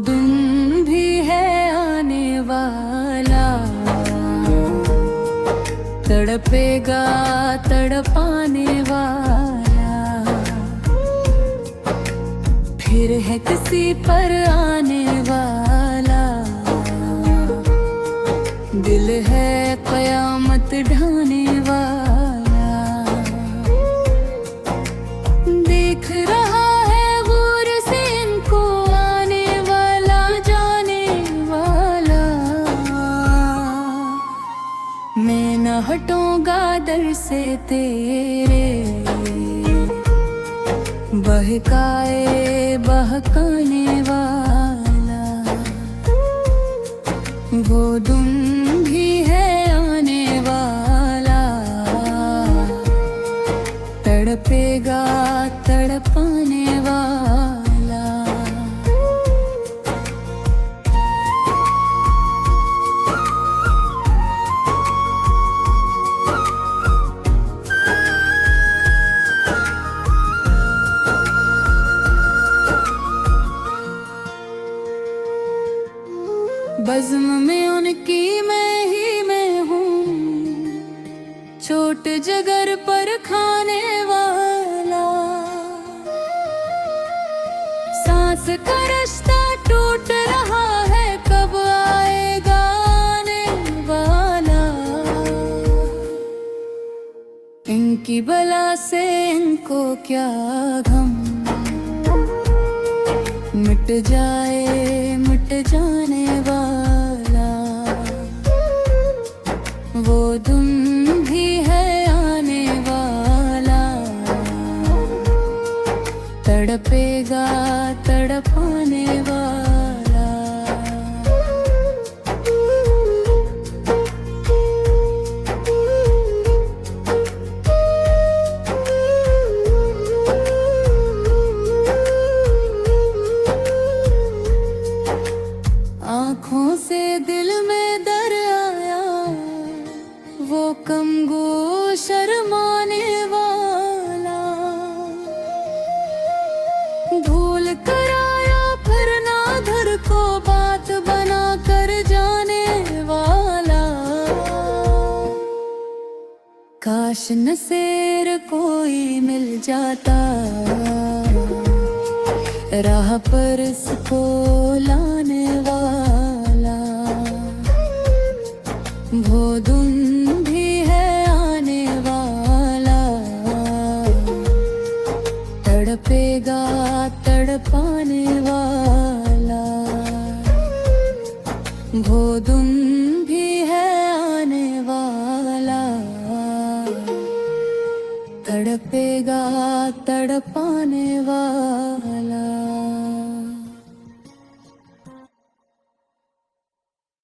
दिन भी है आने वाला, तड़पेगा तड़पाने वाला, फिर है किसी पर आने वाला। दिल है कयामत ढाने वाला, देख रहा है गौर से इनको आने वाला जाने वाला। मैं न हटूंगा दर से तेरे, बहकाए बहकाने वाला। वो दिन भी है आने वाला, तड़पेगा तड़पाने वाला। बज़्म में उनकी मैं हूँ, चोट जिगर पर खाने वाला। सांस का रास्ता टूट रहा है, कब आएगा आने वाला। इनकी बला से इनको क्या गम, मिट जाने वाला। वो दिन भी है आने वाला, तड़पेगा तड़पाने वाला। आँखों से दिल में दर आया, वो कमगो शर्माने वाला। भूल कर आया फिर नाधर को बात बना कर जाने वाला। काश नसेर कोई मिल जाता, राह पर इसको लाने वाला। वो दिन भी है आने वाला, तड़पेगा तड़पाने वाला। वो दिन भी है आने वाला, तड़पेगा तड़पाने वाला।